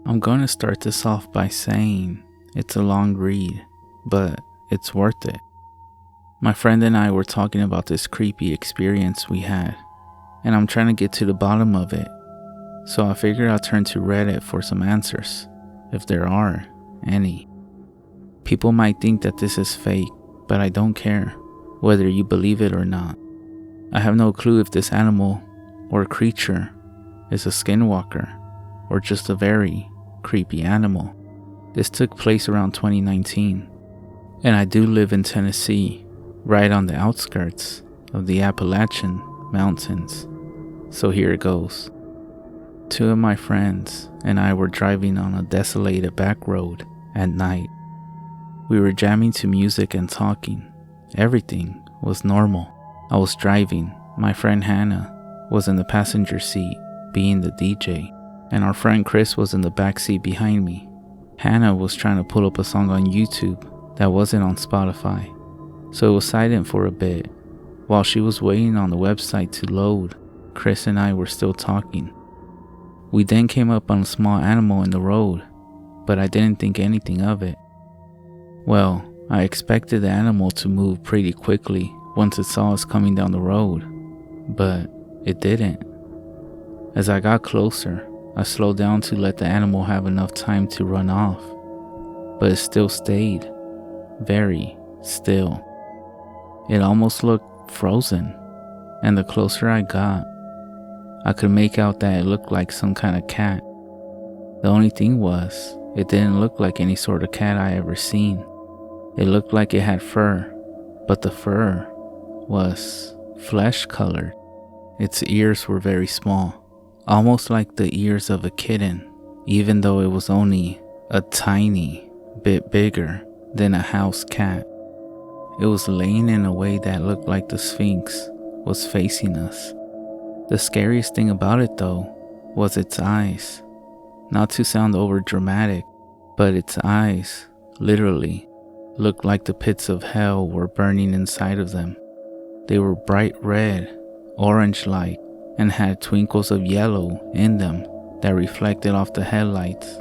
I'm going to start this off by saying it's a long read, but it's worth it. My friend and I were talking about this creepy experience we had, and I'm trying to get to the bottom of it. So I figured I'll turn to Reddit for some answers, if there are any. People might think that this is fake, but I don't care, whether you believe it or not. I have no clue if this animal or creature is a skinwalker or just a very creepy animal. This took place around 2019, and I do live in Tennessee, right on the outskirts of the Appalachian Mountains. So here it goes. Two of my friends and I were driving on a desolated back road at night. We were jamming to music and talking. Everything was normal. I was driving. My friend Hannah was in the passenger seat, being the DJ, and our friend Chris was in the back seat behind me. Hannah was trying to pull up a song on YouTube that wasn't on Spotify, so it was silent for a bit. While she was waiting on the website to load, Chris and I were still talking. We then came up on a small animal in the road, but I didn't think anything of it. Well, I expected the animal to move pretty quickly once it saw us coming down the road, but it didn't. As I got closer, I slowed down to let the animal have enough time to run off, but it still stayed very still. It almost looked frozen, and the closer I got, I could make out that it looked like some kind of cat. The only thing was, it didn't look like any sort of cat I ever seen. It looked like it had fur, but the fur was flesh colored. Its ears were very small, almost like the ears of a kitten, even though it was only a tiny bit bigger than a house cat. It was laying in a way that looked like the Sphinx was facing us. The scariest thing about it though was its eyes. Not to sound over dramatic, but its eyes literally looked like the pits of hell were burning inside of them. They were bright red, orange-like, and had twinkles of yellow in them that reflected off the headlights.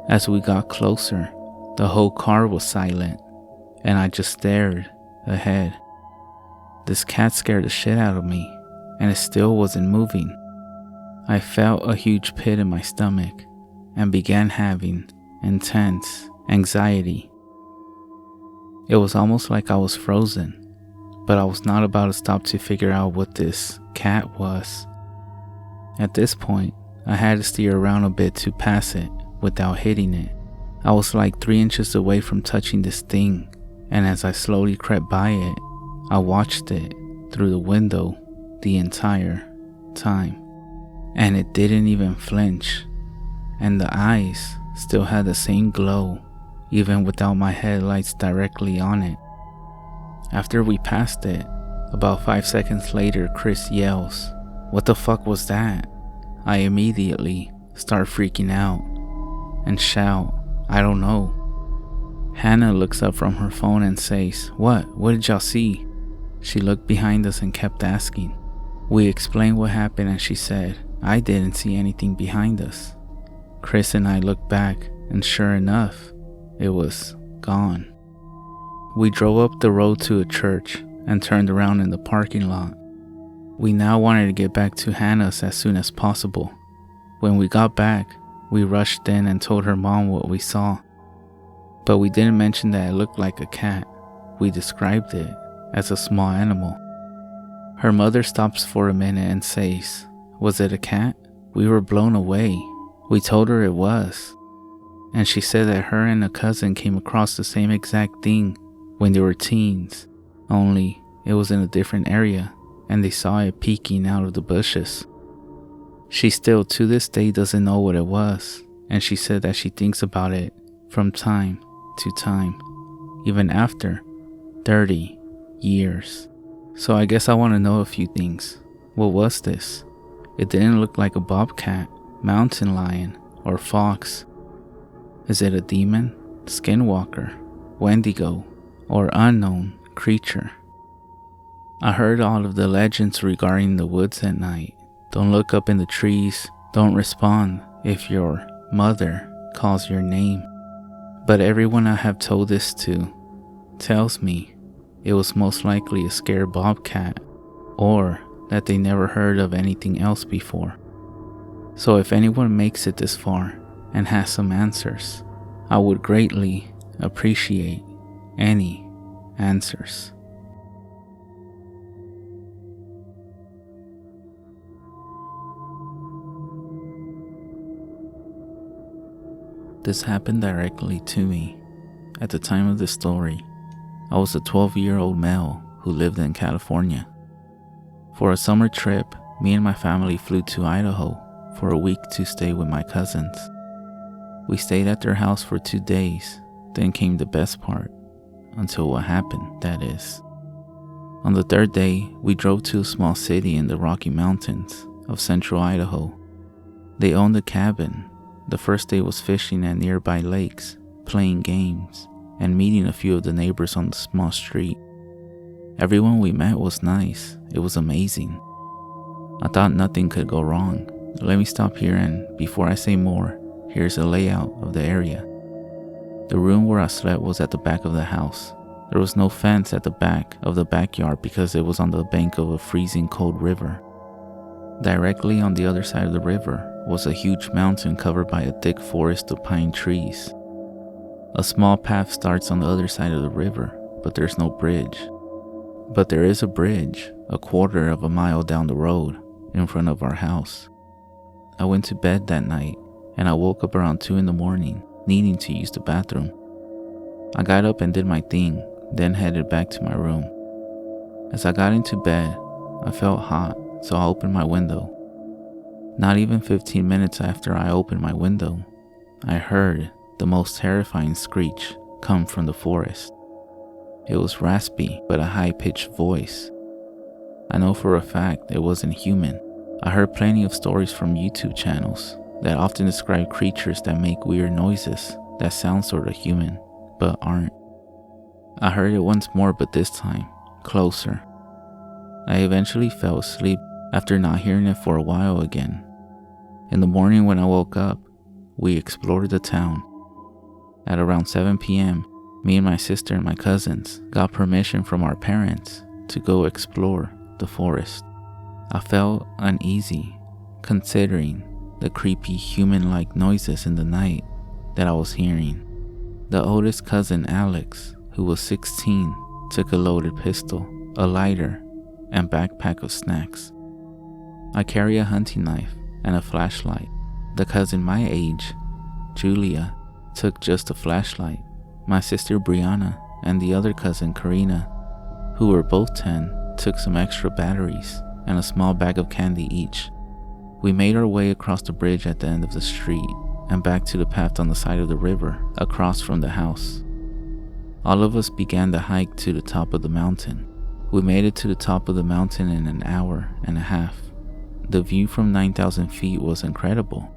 As we got closer, the whole car was silent, and I just stared ahead. This cat scared the shit out of me, and it still wasn't moving. I felt a huge pit in my stomach and began having intense anxiety. It was almost like I was frozen, but I was not about to stop to figure out what this cat was. At this point, I had to steer around a bit to pass it without hitting it. I was like 3 inches away from touching this thing, and as I slowly crept by it, I watched it through the window the entire time, and it didn't even flinch, and the eyes still had the same glow even without my headlights directly on it. After we passed it, about 5 seconds later, Chris yells, "What the fuck was that?" I immediately start freaking out and shout, "I don't know." Hannah looks up from her phone and says, What did y'all see?" She looked behind us and kept asking. We explained what happened and she said, "I didn't see anything behind us." Chris and I looked back, and sure enough, it was gone. We drove up the road to a church and turned around in the parking lot. We now wanted to get back to Hannah's as soon as possible. When we got back, we rushed in and told her mom what we saw. But we didn't mention that it looked like a cat. We described it as a small animal. Her mother stops for a minute and says, "Was it a cat?" We were blown away. We told her it was. And she said that her and a cousin came across the same exact thing when they were teens, only it was in a different area and they saw it peeking out of the bushes. She still to this day doesn't know what it was, and she said that she thinks about it from time to time, even after 30 years. So I guess I want to know a few things. What was this? It didn't look like a bobcat, mountain lion, or fox. Is it a demon, skinwalker, wendigo, or unknown creature? I heard all of the legends regarding the woods at night. Don't look up in the trees. Don't respond if you're mother calls your name. But everyone I have told this to tells me it was most likely a scared bobcat, or that they never heard of anything else before. So if anyone makes it this far and has some answers, I would greatly appreciate any answers. This happened directly to me. At the time of this story, I was a 12-year-old male who lived in California. For a summer trip, me and my family flew to Idaho for a week to stay with my cousins. We stayed at their house for 2 days, then came the best part, until what happened, that is. On the 3rd day, we drove to a small city in the Rocky Mountains of central Idaho. They owned a cabin. The first day was fishing at nearby lakes, playing games, and meeting a few of the neighbors on the small street. Everyone we met was nice. It was amazing. I thought nothing could go wrong. Let me stop here, and before I say more, here's a layout of the area. The room where I slept was at the back of the house. There was no fence at the back of the backyard because it was on the bank of a freezing cold river. Directly on the other side of the river was a huge mountain covered by a thick forest of pine trees. A small path starts on the other side of the river, but there's no bridge. But there is a bridge, a quarter of a mile down the road, in front of our house. I went to bed that night, and I woke up around 2 a.m, needing to use the bathroom. I got up and did my thing, then headed back to my room. As I got into bed, I felt hot, so I opened my window. Not even 15 minutes after I opened my window, I heard the most terrifying screech come from the forest. It was raspy, but a high-pitched voice. I know for a fact it wasn't human. I heard plenty of stories from YouTube channels that often describe creatures that make weird noises that sound sort of human, but aren't. I heard it once more, but this time, closer. I eventually fell asleep after not hearing it for a while again. In the morning when I woke up, we explored the town. At around 7 p.m., me and my sister and my cousins got permission from our parents to go explore the forest. I felt uneasy, considering the creepy human-like noises in the night that I was hearing. The oldest cousin, Alex, who was 16, took a loaded pistol, a lighter, and backpack of snacks. I carry a hunting knife and a flashlight. The cousin my age, Julia, took just a flashlight. My sister Brianna and the other cousin Karina, who were both 10, took some extra batteries and a small bag of candy each. We made our way across the bridge at the end of the street and back to the path on the side of the river across from the house. All of us began the hike to the top of the mountain. We made it to the top of the mountain in an hour and a half. The view from 9,000 feet was incredible.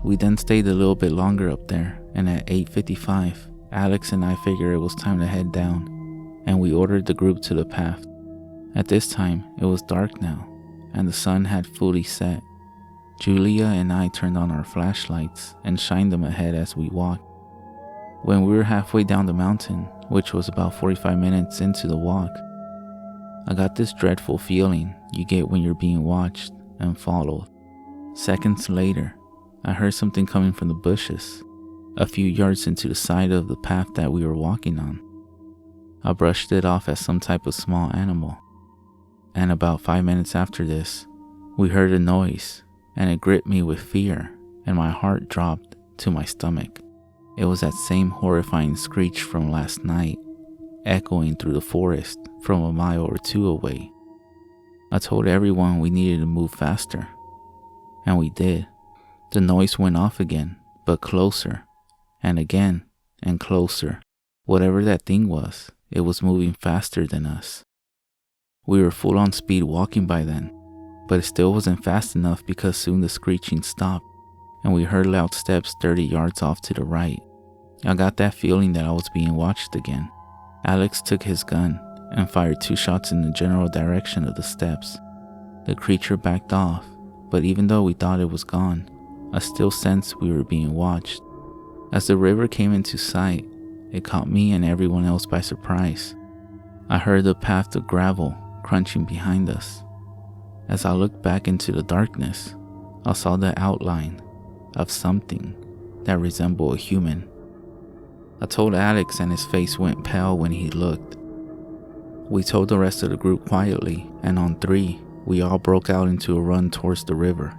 We then stayed a little bit longer up there, and at 8:55, Alex and I figured it was time to head down, and we ordered the group to the path. At this time, it was dark now, and the sun had fully set. Julia and I turned on our flashlights and shined them ahead as we walked. When we were halfway down the mountain, which was about 45 minutes into the walk, I got this dreadful feeling you get when you're being watched and followed. Seconds later, I heard something coming from the bushes, a few yards into the side of the path that we were walking on. I brushed it off as some type of small animal. And about 5 minutes after this, we heard a noise, and it gripped me with fear, and my heart dropped to my stomach. It was that same horrifying screech from last night, echoing through the forest from a mile or 2 away. I told everyone we needed to move faster, and we did. The noise went off again, but closer, and again, and closer. Whatever that thing was, it was moving faster than us. We were full on speed walking by then, but it still wasn't fast enough because soon the screeching stopped, and we heard loud steps 30 yards off to the right. I got that feeling that I was being watched again. Alex took his gun and fired 2 shots in the general direction of the steps. The creature backed off, but even though we thought it was gone, I still sensed we were being watched. As the river came into sight, it caught me and everyone else by surprise. I heard the path of gravel crunching behind us. As I looked back into the darkness, I saw the outline of something that resembled a human. I told Alex, and his face went pale when he looked. We told the rest of the group quietly, and on 3, we all broke out into a run towards the river.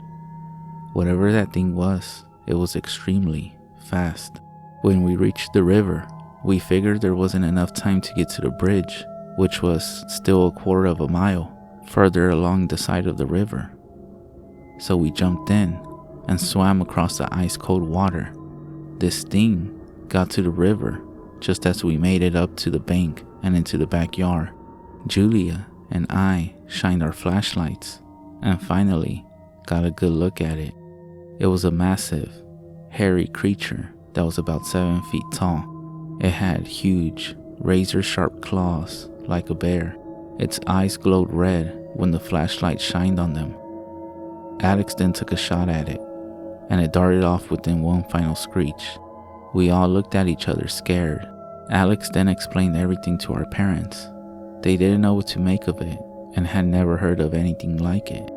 Whatever that thing was, it was extremely fast. When we reached the river, we figured there wasn't enough time to get to the bridge, which was still a quarter of a mile further along the side of the river. So we jumped in and swam across the ice-cold water. This thing got to the river just as we made it up to the bank and into the backyard. Julia and I shined our flashlights and finally got a good look at it. It was a massive, hairy creature that was about 7 feet tall. It had huge, razor-sharp claws like a bear. Its eyes glowed red when the flashlight shined on them. Alex then took a shot at it, and it darted off within one final screech. We all looked at each other scared. Alex then explained everything to our parents. They didn't know what to make of it and had never heard of anything like it.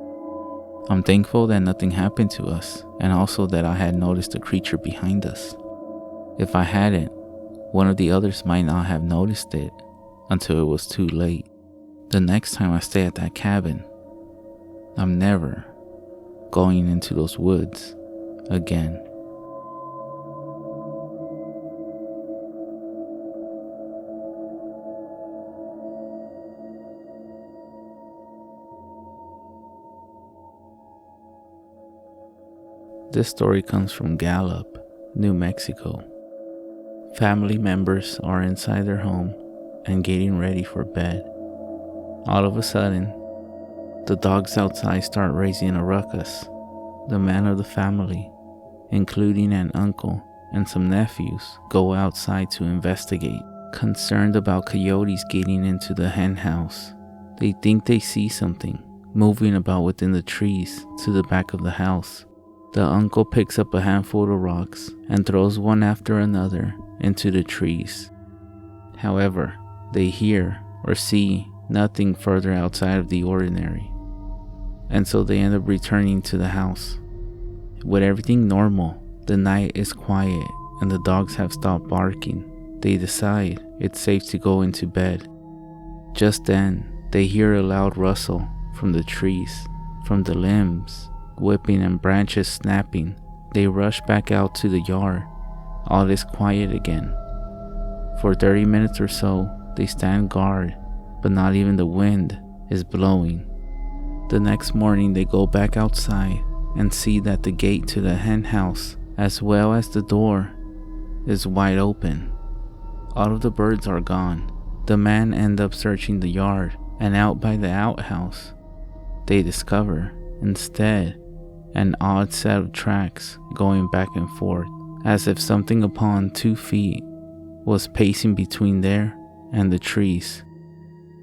I'm thankful that nothing happened to us, and also that I had noticed the creature behind us. If I hadn't, one of the others might not have noticed it until it was too late. The next time I stay at that cabin, I'm never going into those woods again. This story comes from Gallup, New Mexico. Family members are inside their home and getting ready for bed. All of a sudden, the dogs outside start raising a ruckus. The man of the family, including an uncle and some nephews, go outside to investigate, concerned about coyotes getting into the hen house. They think they see something moving about within the trees to the back of the house. The uncle picks up a handful of rocks and throws one after another into the trees. However, they hear or see nothing further outside of the ordinary, and so they end up returning to the house. With everything normal, the night is quiet and the dogs have stopped barking. They decide it's safe to go into bed. Just then, they hear a loud rustle from the trees, from the limbs whipping and branches snapping. They rush back out to the yard. All is quiet again. For 30 minutes or so, they stand guard, but not even the wind is blowing. The next morning, they go back outside and see that the gate to the hen house, as well as the door, is wide open. All of the birds are gone. The men end up searching the yard, and out by the outhouse, they discover, instead, an odd set of tracks going back and forth, as if something upon 2 feet was pacing between there and the trees.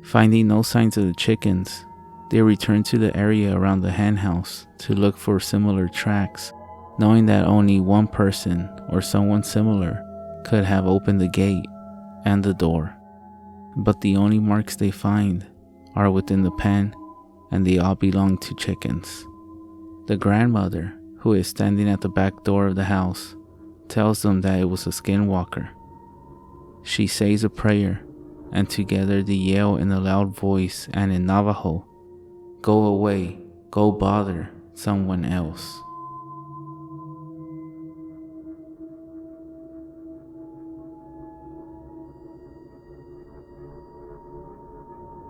Finding no signs of the chickens, they return to the area around the hen house to look for similar tracks, knowing that only one person or someone similar could have opened the gate and the door. But the only marks they find are within the pen, and they all belong to chickens. The grandmother, who is standing at the back door of the house, tells them that it was a skinwalker. She says a prayer, and together they yell in a loud voice and in Navajo, "Go away, go bother someone else."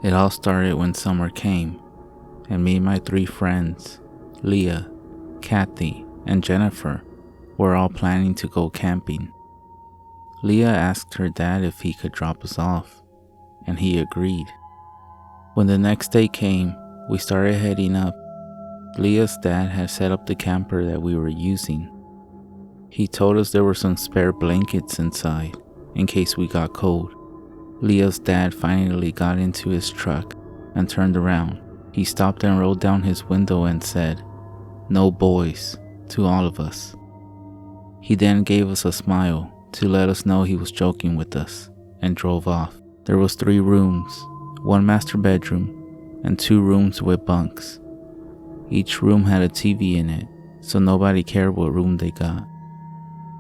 It all started when summer came, and me and my 3 friends, Leah, Kathy, and Jennifer, were all planning to go camping. Leah asked her dad if he could drop us off, and he agreed. When the next day came, we started heading up. Leah's dad had set up the camper that we were using. He told us there were some spare blankets inside in case we got cold. Leah's dad finally got into his truck and turned around. He stopped and rolled down his window and said, "No boys, to all of us. He then gave us a smile to let us know he was joking with us and drove off. There was 3 rooms, 1 master bedroom, and 2 rooms with bunks. Each room had a TV in it, so nobody cared what room they got.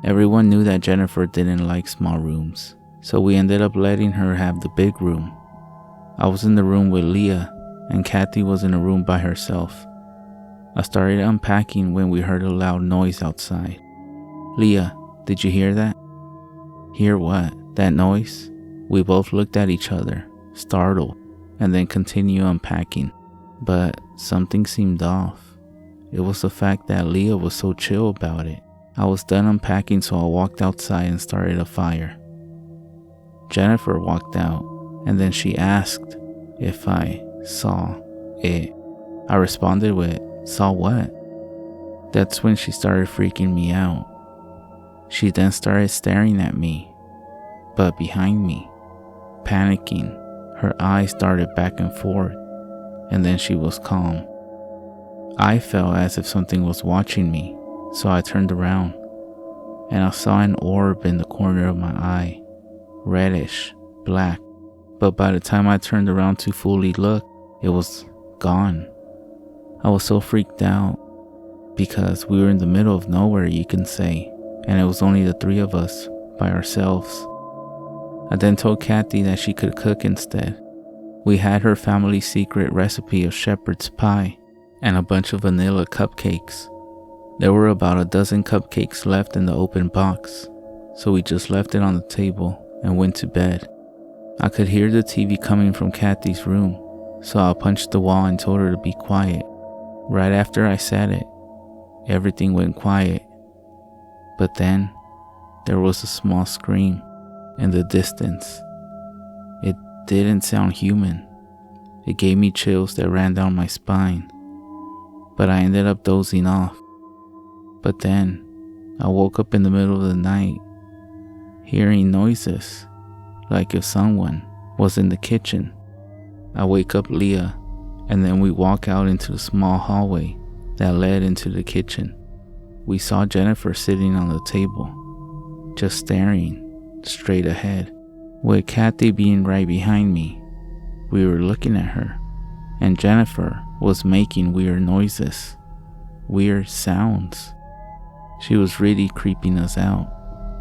Everyone knew that Jennifer didn't like small rooms, so we ended up letting her have the big room. I was in the room with Leah, and Kathy was in a room by herself. I started unpacking when we heard a loud noise outside. "Leah, did you hear that?" "Hear what? That noise?" We both looked at each other, startled, and then continued unpacking. But something seemed off. It was the fact that Leah was so chill about it. I was done unpacking, so I walked outside and started a fire. Jennifer walked out, and then she asked if I saw it. I responded with, "Saw what?" That's when she started freaking me out. She then started staring at me, but behind me, panicking. Her eyes darted back and forth, and then she was calm. I felt as if something was watching me, so I turned around, and I saw an orb in the corner of my eye, reddish, black, but by the time I turned around to fully look, it was gone. I was so freaked out, because we were in the middle of nowhere, you can say, and it was only the 3 of us by ourselves. I then told Kathy that she could cook instead. We had her family's secret recipe of shepherd's pie and a bunch of vanilla cupcakes. There were about a dozen cupcakes left in the open box, so we just left it on the table and went to bed. I could hear the TV coming from Kathy's room, so I punched the wall and told her to be quiet. Right after I said it, everything went quiet. But then, there was a small scream in the distance. It didn't sound human. It gave me chills that ran down my spine, but I ended up dozing off. But then, I woke up in the middle of the night, hearing noises, like if someone was in the kitchen. I wake up Leah, and then we walk out into the small hallway that led into the kitchen. We saw Jennifer sitting on the table, just staring straight ahead, with Kathy being right behind me. We were looking at her, and Jennifer was making weird noises, weird sounds. She was really creeping us out.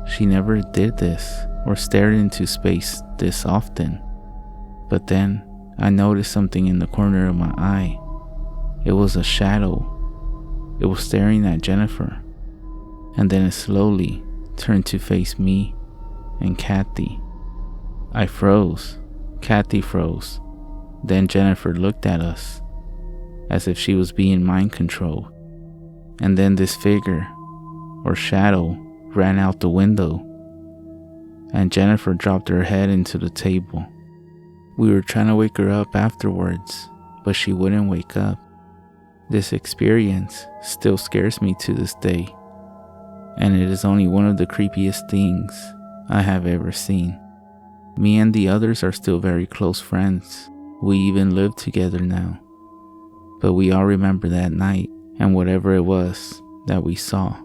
She never did this or stared into space this often. But then I noticed something in the corner of my eye. It was a shadow. It was staring at Jennifer, and then it slowly turned to face me and Kathy. I froze. Kathy froze. Then Jennifer looked at us as if she was being mind controlled. And then this figure or shadow ran out the window, and Jennifer dropped her head into the table. We were trying to wake her up afterwards, but she wouldn't wake up. This experience still scares me to this day, and it is only one of the creepiest things I have ever seen. Me and the others are still very close friends. We even live together now. But we all remember that night and whatever it was that we saw.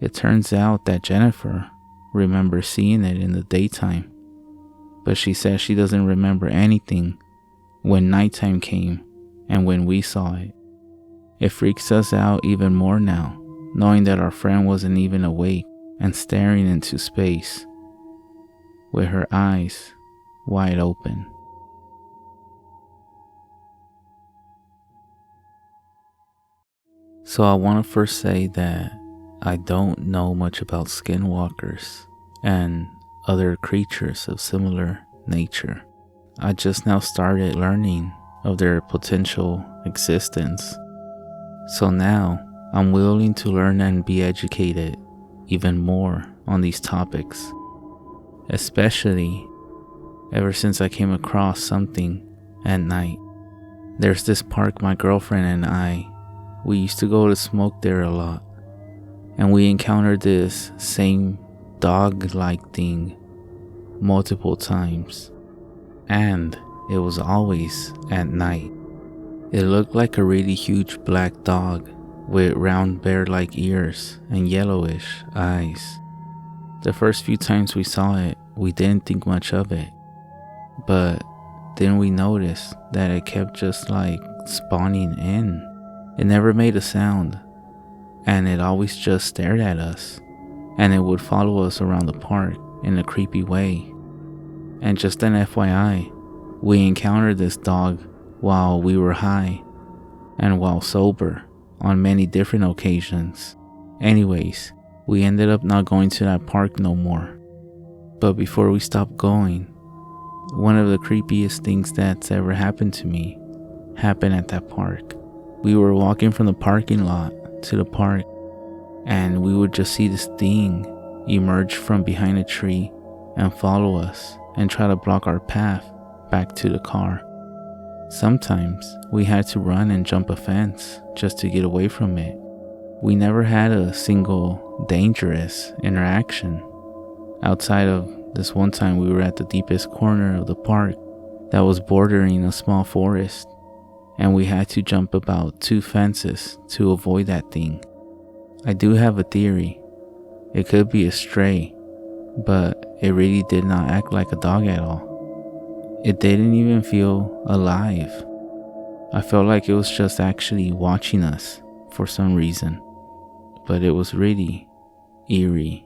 It turns out that Jennifer remembers seeing it in the daytime, but she says she doesn't remember anything when nighttime came and when we saw it. It freaks us out even more now, knowing that our friend wasn't even awake and staring into space with her eyes wide open. So I want to first say that I don't know much about skinwalkers and other creatures of similar nature. I just now started learning of their potential existence. So now I'm willing to learn and be educated even more on these topics, especially ever since I came across something at night. There's this park my girlfriend and we used to go to smoke there a lot, and we encountered this same dog-like thing multiple times, and it was always at night. It looked like a really huge black dog with round bear-like ears and yellowish eyes. The first few times we saw it, we didn't think much of it, but then we noticed that it kept just like spawning in. It never made a sound, and it always just stared at us, and it would follow us around the park in a creepy way. And just an FYI, we encountered this dog while we were high and while sober on many different occasions. Anyways, we ended up not going to that park no more. But before we stopped going, one of the creepiest things that's ever happened to me happened at that park. We were walking from the parking lot to the park, and we would just see this thing emerge from behind a tree and follow us and try to block our path back to the car. Sometimes we had to run and jump a fence just to get away from it. We never had a single dangerous interaction outside of this one time we were at the deepest corner of the park that was bordering a small forest, and we had to jump about 2 fences to avoid that thing. I do have a theory. It could be a stray, but it really did not act like a dog at all. It didn't even feel alive. I felt like it was just actually watching us for some reason, but it was really eerie.